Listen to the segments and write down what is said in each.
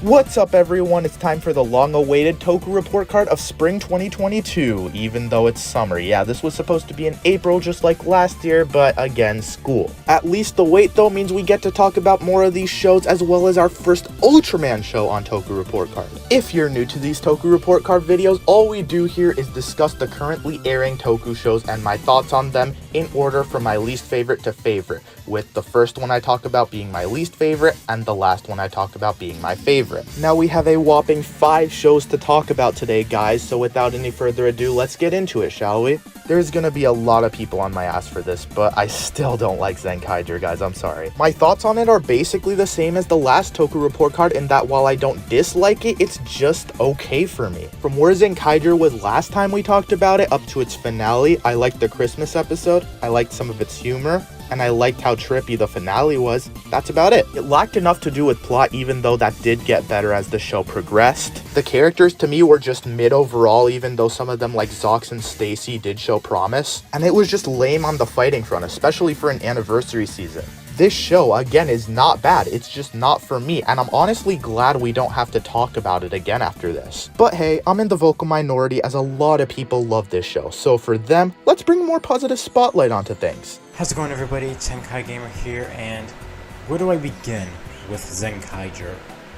What's up everyone, it's time for the long-awaited Toku report card of spring 2022, even though it's summer. Yeah, this was supposed to be in April just like last year, but again, school. At least the wait though means we get to talk about more of these shows as well as our first Ultraman show on Toku report card. If you're new to these Toku report card videos, all we do here is discuss the currently airing Toku shows and my thoughts on them in order from my least favorite to favorite, with the first one I talk about being my least favorite and the last one I talk about being my favorite. Now we have a whopping 5 shows to talk about today, guys, so without any further ado, let's get into it, shall we? There's gonna be a lot of people on my ass for this, but I still don't like Zenkaiger, guys, I'm sorry. My thoughts on it are basically the same as the last Toku report card in that while I don't dislike it, it's just okay for me. From where Zenkaiger was last time we talked about it up to its finale, I liked the Christmas episode, I liked some of its humor, and I liked how trippy the finale was. That's about it. It lacked enough to do with plot, even though that did get better as the show progressed. The characters to me were just mid overall, even though some of them like Zox and Stacy did show promise. And it was just lame on the fighting front, especially for an anniversary season. This show, again, is not bad, it's just not for me, and I'm honestly glad we don't have to talk about it again after this. But hey, I'm in the vocal minority as a lot of people love this show, so for them, let's bring more positive spotlight onto things. How's it going everybody, Sentai Gamer here, and where do I begin with Zenkaiger?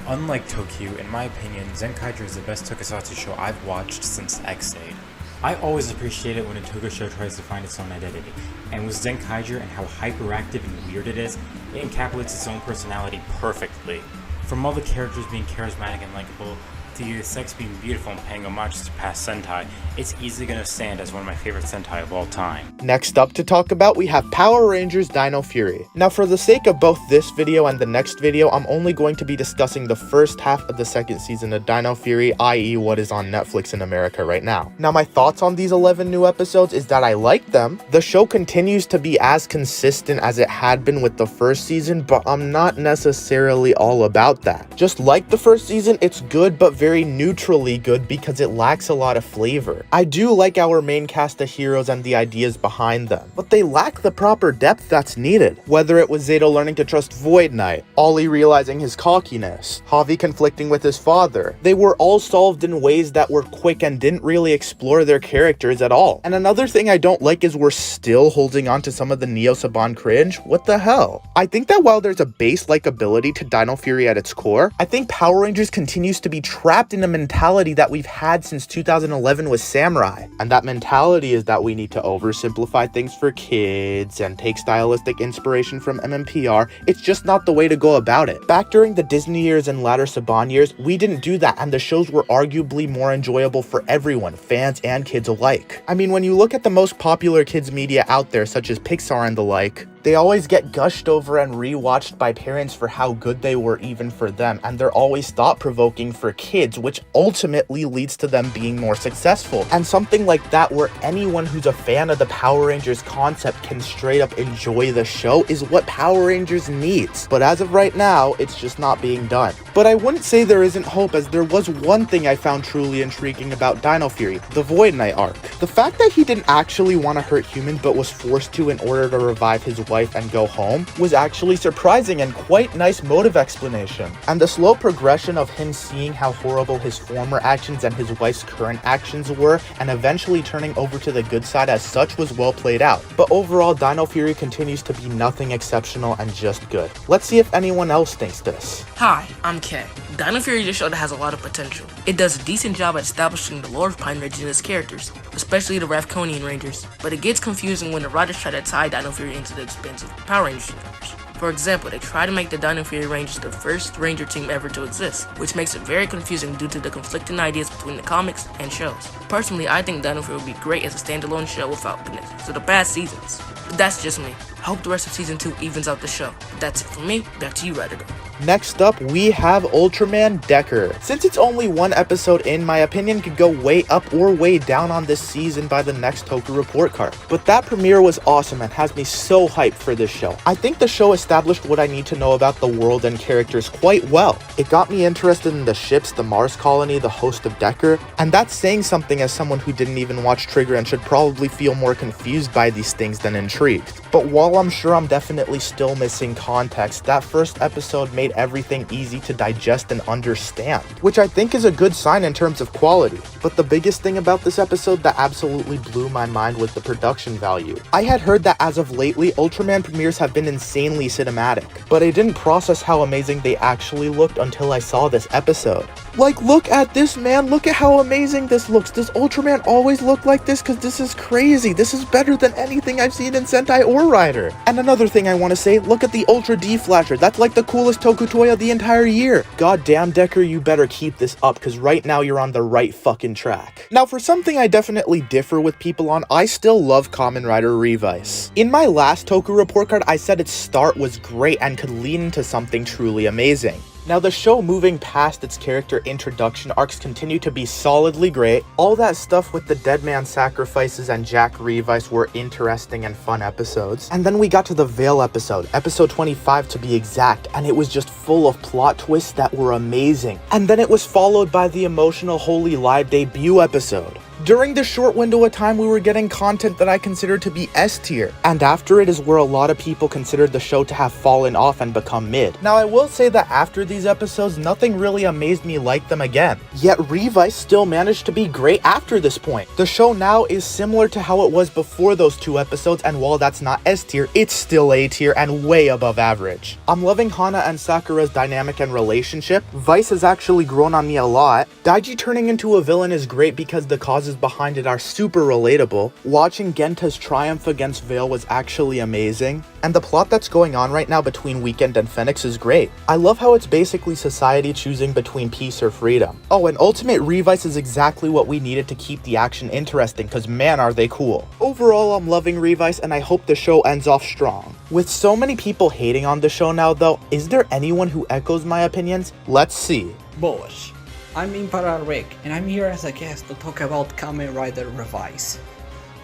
Unlike Toku, in my opinion, Zenkaiger is the best tokusatsu show I've watched since X-Aid. I always appreciate it when a Toku show tries to find its own identity, and with Zenkaiger and how hyperactive and weird it is, it encapsulates its own personality perfectly. From all the characters being charismatic and likable, to the sex being beautiful and paying homage to past Sentai, it's easily going to stand as one of my favorite Sentai of all time. Next up to talk about, we have Power Rangers Dino Fury. Now for the sake of both this video and the next video, I'm only going to be discussing the first half of the second season of Dino Fury, i.e. what is on Netflix in America right now. Now my thoughts on these 11 new episodes is that I like them. The show continues to be as consistent as it had been with the first season, but I'm not necessarily all about that. Just like the first season, it's good, but very neutrally good because it lacks a lot of flavor. I do like our main cast of heroes and the ideas behind them, but they lack the proper depth that's needed. Whether it was Zeta learning to trust Void Knight, Ollie realizing his cockiness, Javi conflicting with his father, they were all solved in ways that were quick and didn't really explore their characters at all. And another thing I don't like is we're still holding on to some of the Neo Saban cringe. What the hell? I think that while there's a base likability to Dino Fury at its core, I think Power Rangers continues to be trapped in a mentality that we've had since 2011 with Samurai. And that mentality is that we need to oversimplify things for kids and take stylistic inspiration from MMPR. It's just not the way to go about it. Back during the Disney years and latter Saban years, we didn't do that, and the shows were arguably more enjoyable for everyone, fans and kids alike. I mean, when you look at the most popular kids media out there, such as Pixar and the like, they always get gushed over and rewatched by parents for how good they were even for them, and they're always thought-provoking for kids, which ultimately leads to them being more successful. And something like that where anyone who's a fan of the Power Rangers concept can straight up enjoy the show is what Power Rangers needs. But as of right now, it's just not being done. But I wouldn't say there isn't hope, as there was one thing I found truly intriguing about Dino Fury, the Void Knight arc. The fact that he didn't actually want to hurt humans but was forced to in order to revive his wife and go home was actually surprising and quite nice motive explanation. And the slow progression of him seeing how horrible his former actions and his wife's current actions were and eventually turning over to the good side as such was well played out. But overall, Dino Fury continues to be nothing exceptional and just good. Let's see if anyone else thinks this. Hi, I'm Kay. Dino Fury is a show that has a lot of potential. It does a decent job at establishing the lore of Pine Rangers and its characters, especially the Ravkonian Rangers, but it gets confusing when the writers try to tie Dino Fury into the expense of Power Rangers universe. For example, they try to make the Dino Fury Rangers the first Ranger team ever to exist, which makes it very confusing due to the conflicting ideas between the comics and shows. Personally, I think Dino Fury would be great as a standalone show without connections to the past seasons. But that's just me. I hope the rest of season 2 evens out the show. But that's it for me. Back to you, Radigo. Next up, we have Ultraman Decker. Since it's only one episode in, my opinion could go way up or way down on this season by the next Toku report card. But that premiere was awesome and has me so hyped for this show. I think the show established what I need to know about the world and characters quite well. It got me interested in the ships, the Mars colony, the host of Decker, and that's saying something as someone who didn't even watch Trigger and should probably feel more confused by these things than intrigued. But while I'm sure I'm definitely still missing context, that first episode made made everything easy to digest and understand, which I think is a good sign in terms of quality. But the biggest thing about this episode that absolutely blew my mind was the production value. I had heard that as of lately, Ultraman premieres have been insanely cinematic, but I didn't process how amazing they actually looked until I saw this episode. Like, look at this, man. Look at how amazing this looks. Does Ultraman always look like this? Because this is crazy. This is better than anything I've seen in Sentai or Rider. And another thing I want to say, look at the Ultra D Flasher. That's like the coolest Toku toy of the entire year. God damn, Decker, you better keep this up, because right now you're on the right fucking track. Now, for something I definitely differ with people on, I still love Kamen Rider Revice. In my last Toku report card, I said its start was great and could lead into something truly amazing. Now, the show moving past its character introduction arcs continue to be solidly great. All that stuff with the dead man sacrifices and Jack Revice were interesting and fun episodes. And then we got to the Veil episode, episode 25 to be exact, and it was just full of plot twists that were amazing. And then it was followed by the emotional Holy Live debut episode. During this short window of time, we were getting content that I consider to be S tier, and after it is where a lot of people considered the show to have fallen off and become mid. Now, I will say that after these episodes, nothing really amazed me like them again. Yet Revice still managed to be great after this point. The show now is similar to how it was before those two episodes, and while that's not S tier, it's still A tier and way above average. I'm loving Hana and Sakura's dynamic and relationship. Vice has actually grown on me a lot. Daiji turning into a villain is great because the causes behind it are super relatable. Watching Genta's triumph against Veil was actually amazing, and the plot that's going on right now between Weekend and Phoenix is great. I love how it's basically society choosing between peace or freedom. Oh, and Ultimate Revice is exactly what we needed to keep the action interesting, cause man are they cool. Overall, I'm loving Revice and I hope the show ends off strong. With so many people hating on the show now though, is there anyone who echoes my opinions? Let's see. Boas. I'm Impara Rick, and I'm here as a guest to talk about Kamen Rider Revice.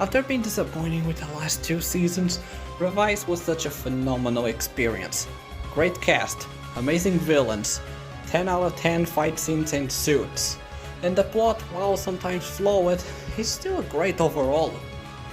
After being disappointing with the last two seasons, Revice was such a phenomenal experience. Great cast, amazing villains, 10 out of 10 fight scenes and suits, and the plot, while sometimes flawed, is still great overall.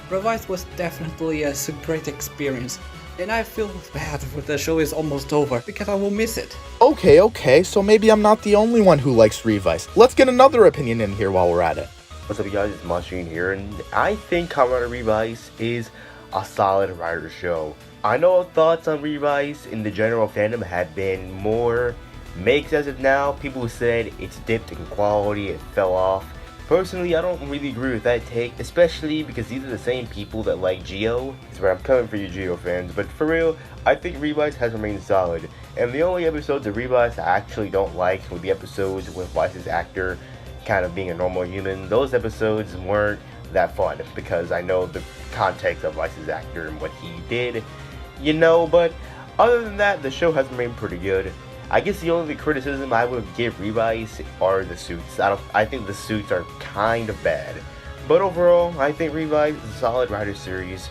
Revice was definitely a great experience, and I feel bad when the show is almost over because I will miss it. Okay, so maybe I'm not the only one who likes Revice. Let's get another opinion in here while we're at it. What's up, you guys? It's Machine here, and I think Kamen Rider Revice is a solid rider show. I know thoughts on Revice in the general fandom had been more mixed as of now. People said it's dipped in quality, it fell off. Personally, I don't really agree with that take, especially because these are the same people that like Geo. That's where I'm coming for you Geo fans, but for real, I think Revice has remained solid. And the only episodes of Revice I actually don't like were the episodes with Vice's actor kind of being a normal human. Those episodes weren't that fun because I know the context of Vice's actor and what he did, you know, but other than that, the show has remained pretty good. I guess the only criticism I would give Revice are the suits. I think the suits are kind of bad. But overall, I think Revice is a solid rider series.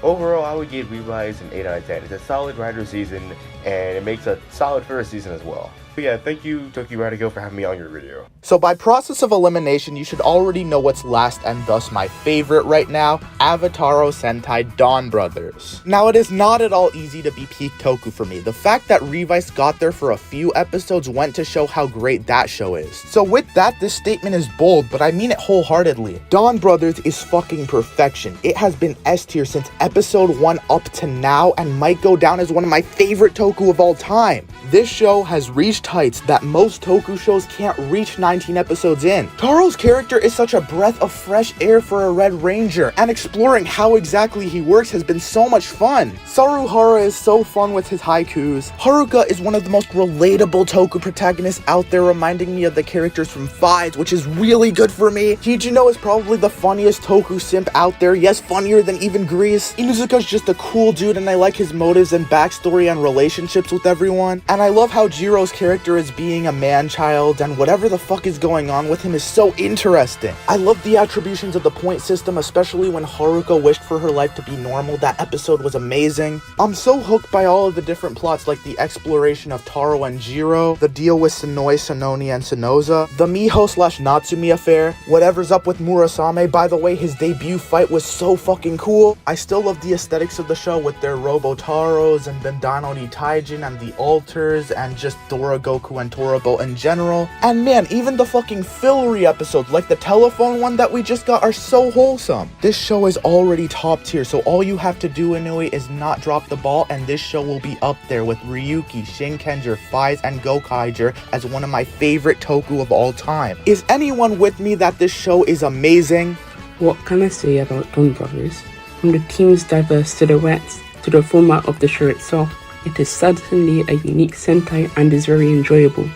Overall, I would give Revice an 8 out of 10. It's a solid rider season, and it makes a solid first season as well. But yeah, thank you, Toku Radigo, for having me on your video. So by process of elimination, you should already know what's last and thus my favorite right now, Avataro Sentai Dawn Brothers. Now, it is not at all easy to be peak Toku for me. The fact that Revice got there for a few episodes went to show how great that show is. So with that, this statement is bold, but I mean it wholeheartedly. Dawn Brothers is fucking perfection. It has been S tier since episode 1 up to now and might go down as one of my favorite Toku of all time. This show has reached heights that most Toku shows can't reach 19 episodes in. Taro's character is such a breath of fresh air for a Red Ranger, and exploring how exactly he works has been so much fun. Saruhara is so fun with his haikus. Haruka is one of the most relatable Toku protagonists out there, reminding me of the characters from Fives, which is really good for me. Hijino is probably the funniest Toku simp out there, yes, funnier than even Grease. Inuzuka's just a cool dude, and I like his motives and backstory and relationships with everyone. And I love how Jiro's character is being a man-child, and whatever the fuck is going on with him is so interesting. I love the attributions of the point system, especially when Haruka wished for her life to be normal. That episode was amazing. I'm so hooked by all of the different plots, like the exploration of Taro and Jiro, the deal with Sonoi, Sononi, and Sonoza, the Miho/Natsumi affair, whatever's up with Murasame. By the way, his debut fight was so fucking cool. I still love the aesthetics of the show with their Robo Taros and Bendano ni Taijin and the altar. characters and just Dora, Goku, and Torabo in general. And man, even the fucking fillery episodes, like the telephone one that we just got, are so wholesome. This show is already top tier, so all you have to do, Inui, is not drop the ball, and this show will be up there with Ryuki, Shinkenger, Faiz, and Gokaiger as one of my favorite Toku of all time. Is anyone with me that this show is amazing? What can I say about Don Brothers? From the team's diverse silhouettes to the format of the show itself, it is certainly a unique Sentai and is very enjoyable.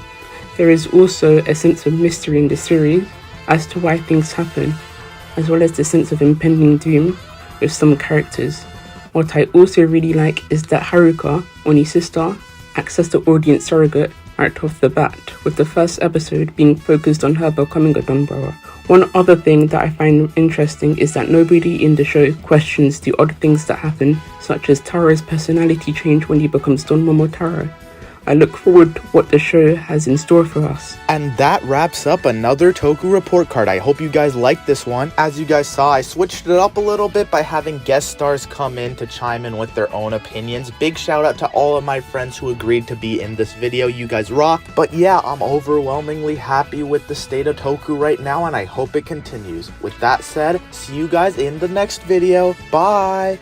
There is also a sense of mystery in the series as to why things happen, as well as the sense of impending doom with some characters. What I also really like is that Haruka, Oni's sister, acts as the audience surrogate right off the bat, with the first episode being focused on her becoming a Donborough. One other thing that I find interesting is that nobody in the show questions the odd things that happen, such as Tara's personality change when he becomes Don Momotaro. I look forward to what the show has in store for us. And that wraps up another Toku report card. I hope you guys liked this one. As you guys saw, I switched it up a little bit by having guest stars come in to chime in with their own opinions. Big shout out to all of my friends who agreed to be in this video. You guys rock. But yeah, I'm overwhelmingly happy with the state of Toku right now, and I hope it continues. With that said, see you guys in the next video. Bye!